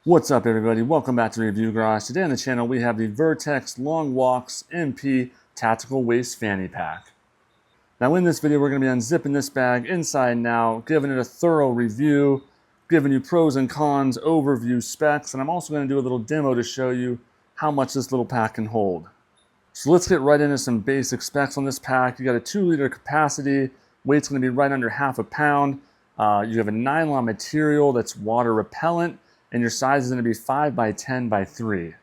What's up, everybody? Welcome back to the Review Garage. Today on the channel we have the Vertx Long Walks MP Tactical Waist Fanny Pack. Now in this video we're going to be unzipping this bag inside and out, giving it a thorough review, giving you pros and cons, overview, specs, and I'm also going to do a little demo to show you how much this little pack can hold. So let's get right into some basic specs on this pack. You got a 2-liter capacity, weight's going to be right under half a pound. You have a nylon material that's water repellent, and your size is going to be 5 by 10 by 3.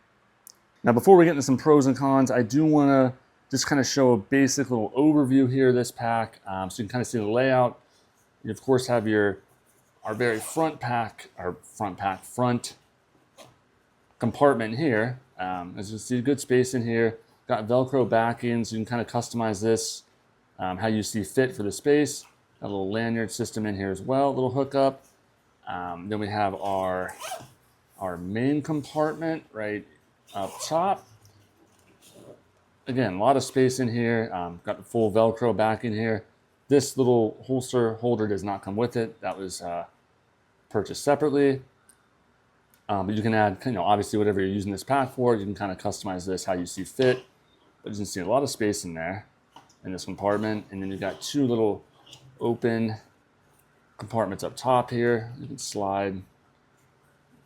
Now before we get into some pros and cons, I do want to just kind of show a basic little overview here of this pack, so you can kind of see the layout. You of course have our very front compartment here. As you see, good space in here. Got Velcro backing, so you can kind of customize this how you see fit for the space. Got a little lanyard system in here as well, a little hookup. Then we have our main compartment right up top. Again, a lot of space in here. Got the full Velcro backing here. This little holster holder does not come with it. That was purchased separately. But you can add, obviously whatever you're using this pack for, you can kind of customize this how you see fit. But you can see a lot of space in there in this compartment. And then you've got two little open compartments up top here. You can slide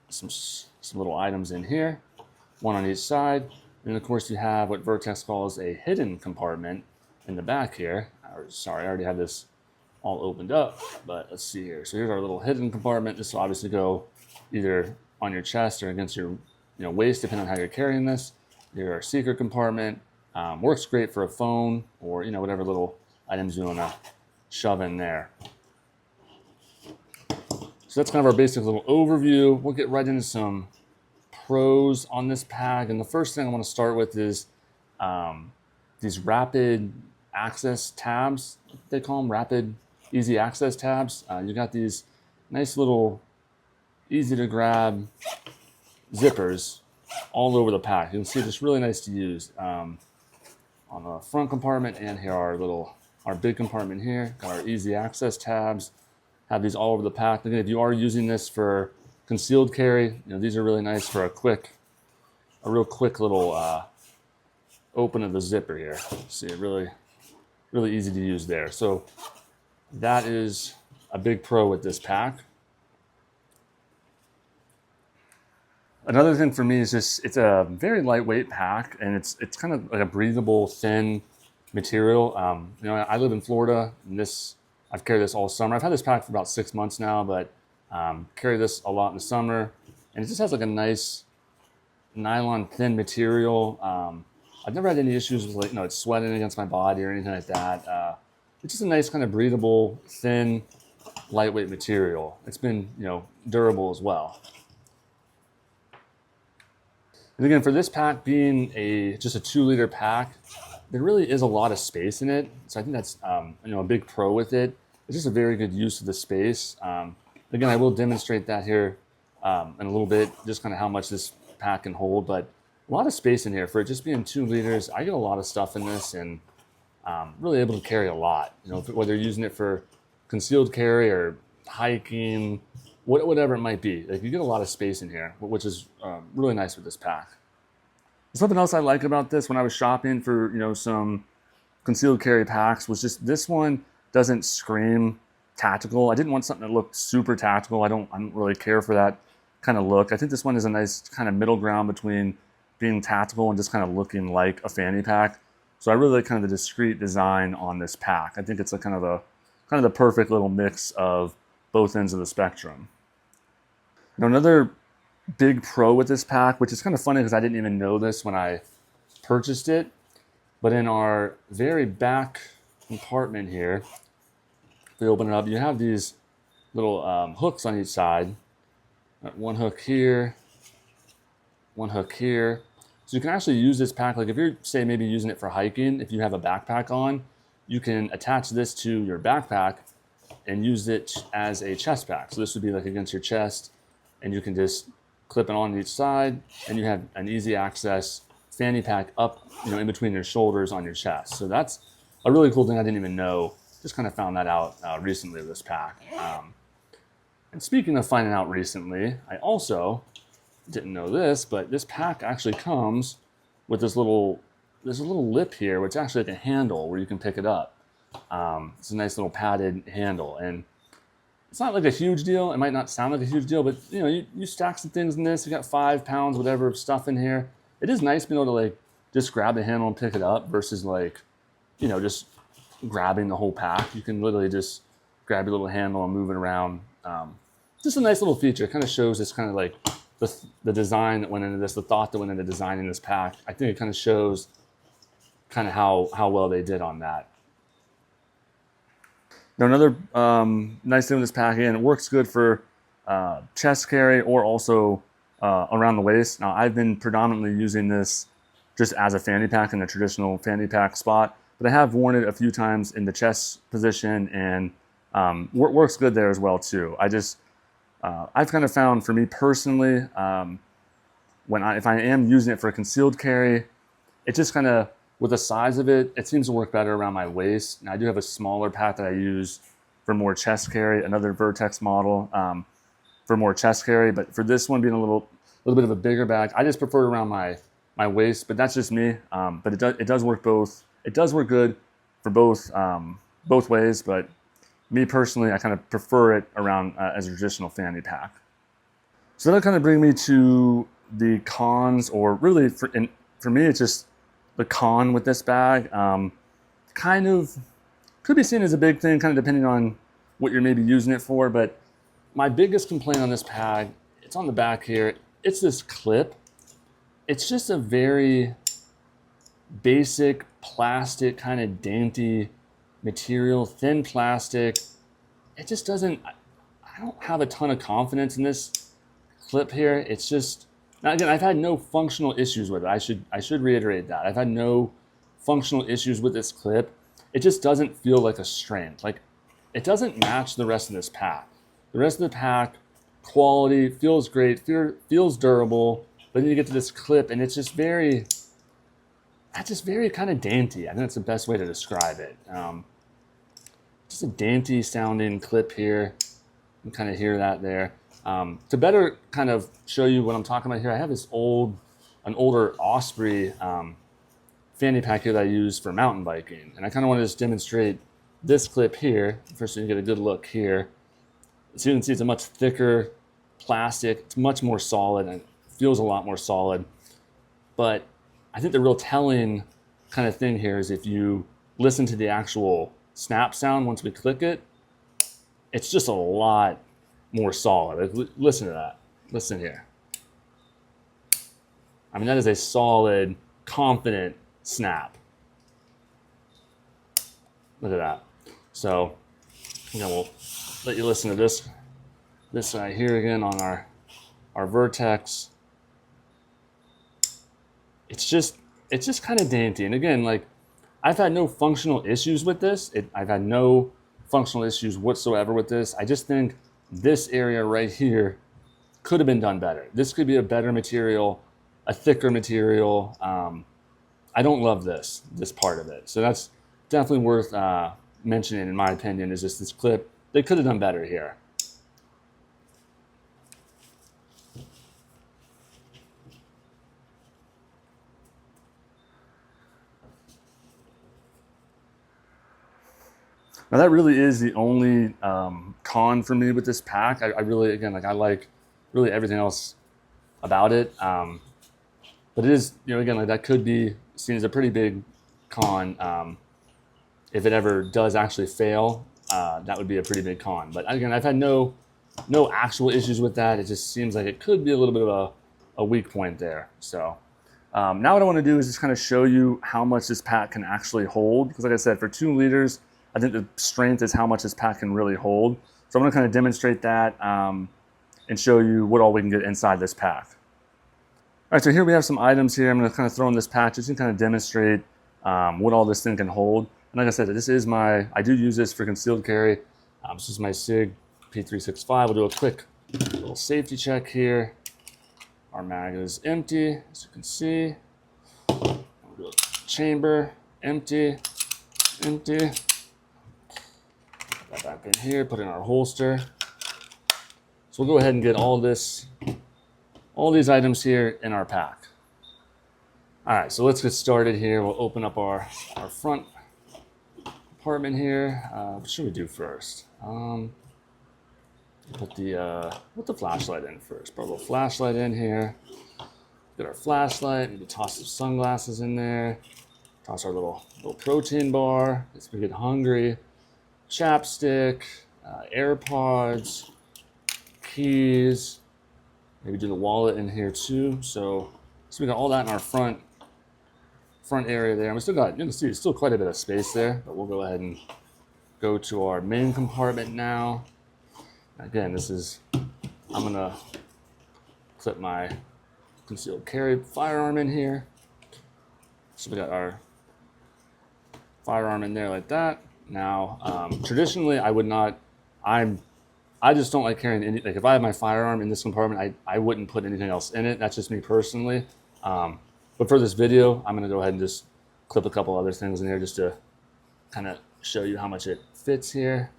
some little items in here, one on each side. And of course you have what Vertx calls a hidden compartment in the back here. Sorry, I already have this all opened up, but let's see here. So here's our little hidden compartment. This will obviously go either on your chest or against your waist, depending on how you're carrying this. Your secret compartment works great for a phone or whatever little items you want to shove in there. So that's kind of our basic little overview. We'll get right into some pros on this pack. And the first thing I want to start with is these rapid access tabs. They call them rapid easy access tabs. You got these nice little easy to grab zippers all over the pack. You can see it's really nice to use on the front compartment, and here our big compartment here. Got our easy access tabs. Have these all over the pack. Again, if you are using this for concealed carry, these are really nice for a real quick little open of the zipper here. See, really easy to use there. So that is a big pro with this pack. Another thing for me is just it's a very lightweight pack, and it's kind of like a breathable, thin material. I live in Florida, and I've carried this all summer. I've had this pack for about 6 months now, but carry this a lot in the summer, and it just has like a nice nylon thin material. I've never had any issues with it's sweating against my body or anything like that. It's just a nice kind of breathable, thin, lightweight material. It's been durable as well. And again, for this pack being just a 2-liter pack, there really is a lot of space in it. So I think that's a big pro with it. It's just a very good use of the space. Again, I will demonstrate that here in a little bit, just kind of how much this pack can hold. But a lot of space in here for it just being 2 liters. I get a lot of stuff in this, and really able to carry a lot. Whether you're using it for concealed carry or hiking, whatever it might be. Like, you get a lot of space in here, which is really nice with this pack. Something else I like about this when I was shopping for some concealed carry packs was just this one doesn't scream tactical. I didn't want something that looked super tactical. I don't really care for that kind of look. I think this one is a nice kind of middle ground between being tactical and just kind of looking like a fanny pack. So I really like kind of the discreet design on this pack. I think it's a kind of the perfect little mix of both ends of the spectrum. Now, another big pro with this pack, which is kind of funny because I didn't even know this when I purchased it, but in our very back compartment here, if we open it up, you have these little hooks on each side. One hook here, one hook here. So you can actually use this pack, like if you're, say, maybe using it for hiking, if you have a backpack on, you can attach this to your backpack and use it as a chest pack. So this would be like against your chest, and you can just clip it on each side, and you have an easy access fanny pack up, in between your shoulders on your chest. So that's a really cool thing I didn't even know. Just kind of found that out recently with this pack. And speaking of finding out recently, I also didn't know this, but this pack actually comes with this little, there's a little lip here, which is actually like a handle where you can pick it up. It's a nice little padded handle, and it's not like a huge deal. It might not sound like a huge deal, but you know, you stack some things in this. You got 5 pounds, whatever, of stuff in here. It is nice being able to like just grab the handle and pick it up versus like, you know, just grabbing the whole pack. You can literally just grab your little handle and move it around. Just a nice little feature. It kind of shows this kind of like the design that went into this, the thought that went into designing this pack. I think it kind of shows kind of how well they did on that. Now another nice thing with this pack, again, it works good for chest carry or also around the waist. Now I've been predominantly using this just as a fanny pack in the traditional fanny pack spot, but I have worn it a few times in the chest position, and works good there as well too. I've kind of found, for me personally, if I am using it for a concealed carry, it just kind of, with the size of it, it seems to work better around my waist. And I do have a smaller pack that I use for more chest carry, another Vertx model for more chest carry. But for this one being a little bit of a bigger bag, I just prefer it around my waist. But that's just me. But it does work both. It does work good for both ways. But me personally, I kind of prefer it around as a traditional fanny pack. So that'll kind of bring me to the cons, or really for me, it's just the con with this bag. Kind of could be seen as a big thing, kind of depending on what you're maybe using it for. But my biggest complaint on this bag, it's on the back here, it's this clip. It's just a very basic plastic, kind of dainty material, thin plastic. It just doesn't, I don't have a ton of confidence in this clip here. It's just, now again, I've had no functional issues with it. I should reiterate that. I've had no functional issues with this clip. It just doesn't feel like a strength. Like, it doesn't match the rest of this pack. The rest of the pack, quality, feels great, feels durable, but then you get to this clip and it's just very kind of dainty. I think that's the best way to describe it. Just a dainty sounding clip here. You can kind of hear that there. To better kind of show you what I'm talking about here, I have this an older Osprey fanny pack here that I use for mountain biking. And I kind of want to just demonstrate this clip here. First, you get a good look here. So you can see it's a much thicker plastic. It's much more solid and feels a lot more solid. But I think the real telling kind of thing here is if you listen to the actual snap sound once we click it, it's just a lot more solid. Like, listen to that. Listen here. I mean, that is a solid, confident snap. Look at that. So, we'll let you listen to this right here again on our Vertx. It's just kind of dainty. And again, like, I've had no functional issues with this. I've had no functional issues whatsoever with this. I just think this area right here could have been done better. This could be a better material, a thicker material. I don't love this part of it. So that's definitely worth mentioning, in my opinion, is just this clip. They could have done better here. Now that really is the only con for me with this pack. I really, again, like, I like really everything else about it. But it is, again, like, that could be seen as a pretty big con. If it ever does actually fail, that would be a pretty big con. But again, I've had no actual issues with that. It just seems like it could be a little bit of a weak point there. So now what I want to do is just kind of show you how much this pack can actually hold. Because like I said, for 2 liters, I think the strength is how much this pack can really hold. So I'm going to kind of demonstrate that and show you what all we can get inside this pack. All right, so here we have some items here. I'm going to kind of throw in this pack just to kind of demonstrate what all this thing can hold. And like I said, I do use this for concealed carry. This is my SIG P365. We'll do a quick little safety check here. Our mag is empty, as you can see. We'll do a chamber, empty. Put that back in here, put it in our holster. So we'll go ahead and get all this all these items here in our pack. All right, so let's get started here. We'll open up our front compartment here. What should we do first? Put the flashlight in first. Put a little flashlight in here. Get our flashlight. Maybe toss some sunglasses in there. Toss our little protein bar. As we get hungry. Chapstick, AirPods, keys. Maybe do the wallet in here too. So we got all that in our front area there. And we still got, you can see, still quite a bit of space there. But we'll go ahead and go to our main compartment now. Again, I'm gonna clip my concealed carry firearm in here. So we got our firearm in there like that. Now, traditionally, I just don't like carrying any, like if I have my firearm in this compartment, I wouldn't put anything else in it. That's just me personally. But for this video, I'm gonna go ahead and just clip a couple other things in here just to kind of show you how much it fits here.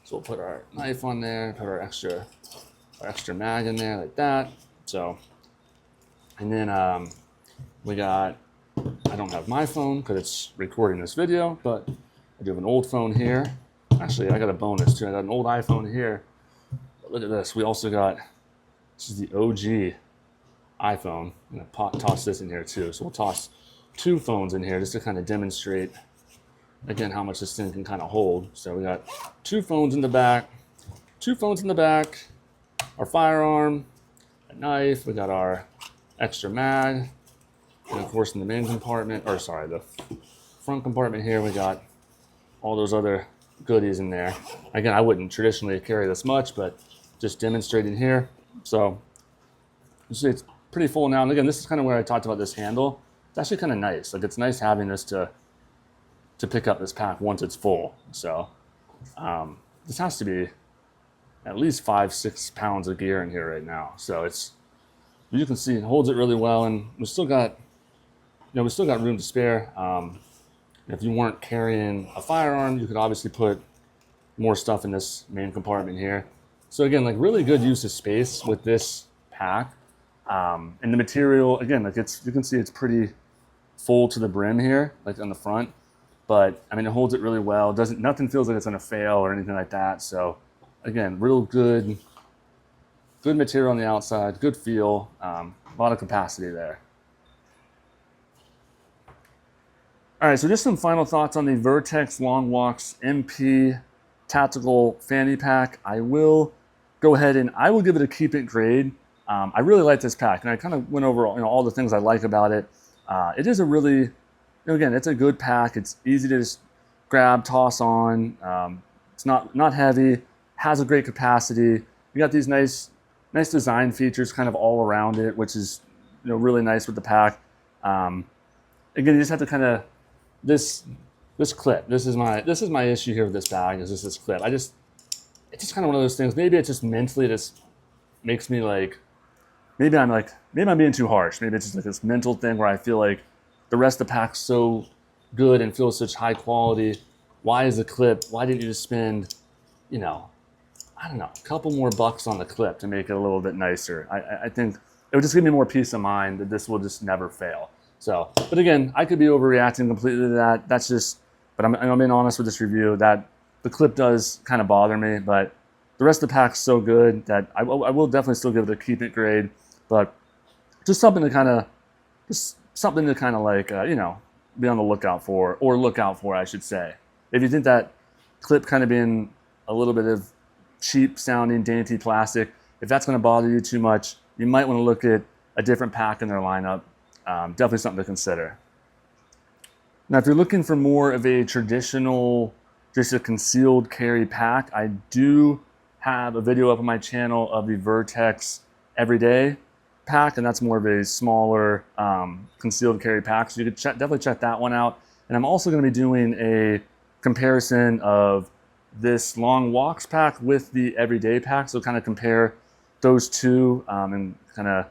So we'll put our knife on there, put our extra mag in there like that. So, and then we got, I don't have my phone because it's recording this video, but I do have an old phone here. Actually, I got a bonus too. I got an old iPhone here. But look at this. We also got, this is the OG iPhone. I'm gonna toss this in here too. So we'll toss two phones in here just to kind of demonstrate again how much this thing can kind of hold. So we got two phones in the back, our firearm, a knife, we got our extra mag, and of course in the main compartment, or sorry, the front compartment here, we got all those other goodies in there. Again, I wouldn't traditionally carry this much, but just demonstrating here. So you see it's pretty full now. And again, this is kind of where I talked about this handle. It's actually kind of nice. Like it's nice having this to pick up this pack once it's full. So this has to be at least 5-6 pounds of gear in here right now. So it's, you can see it holds it really well, and we still got room to spare. If you weren't carrying a firearm, you could obviously put more stuff in this main compartment here. So again, like really good use of space with this pack. And the material, again, like you can see it's pretty full to the brim here, like on the front. But I mean, it holds it really well. Nothing feels like it's gonna fail or anything like that. So again, real good material on the outside, good feel, a lot of capacity there. All right, so just some final thoughts on the Vertx Long Walks MP Tactical Fanny Pack. I will go ahead and I will give it a keep it grade. I really like this pack, and I kind of went over all the things I like about it. It is a really, again, it's a good pack. It's easy to just grab, toss on. It's not heavy, has a great capacity. You got these nice design features kind of all around it, which is really nice with the pack. Again, you just have to kind of, this clip. This is my issue here with this bag, is just this clip. It's just kind of one of those things. Maybe it just mentally just makes me like, maybe I'm being too harsh. Maybe it's just like this mental thing where I feel like the rest of the pack's so good and feels such high quality. Why is the clip? Why didn't you just spend, I don't know, a couple more bucks on the clip to make it a little bit nicer? I think it would just give me more peace of mind that this will just never fail. So, but again, I could be overreacting completely to that. That's just, but I'm being honest with this review, that the clip does kind of bother me, but the rest of the pack's so good that I will definitely still give it a keep it grade. But just something to kind of like, be on the lookout for, or look out for, I should say. If you think that clip kind of being a little bit of cheap sounding, dainty plastic, if that's going to bother you too much, you might want to look at a different pack in their lineup. Definitely something to consider. Now, if you're looking for more of a traditional, just a concealed carry pack, I do have a video up on my channel of the Vertx Everyday pack, and that's more of a smaller concealed carry pack. So you could definitely check that one out. And I'm also going to be doing a comparison of this Long Walks pack with the Everyday pack. So kind of compare those two and kind of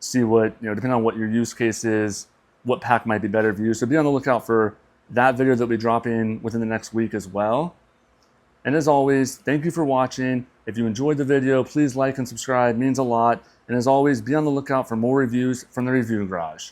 see what, depending on what your use case is, what pack might be better for you. So be on the lookout for that video that'll be dropping within the next week as well. And as always, thank you for watching. If you enjoyed the video, please like and subscribe, it means a lot. And as always, be on the lookout for more reviews from the Review Garage.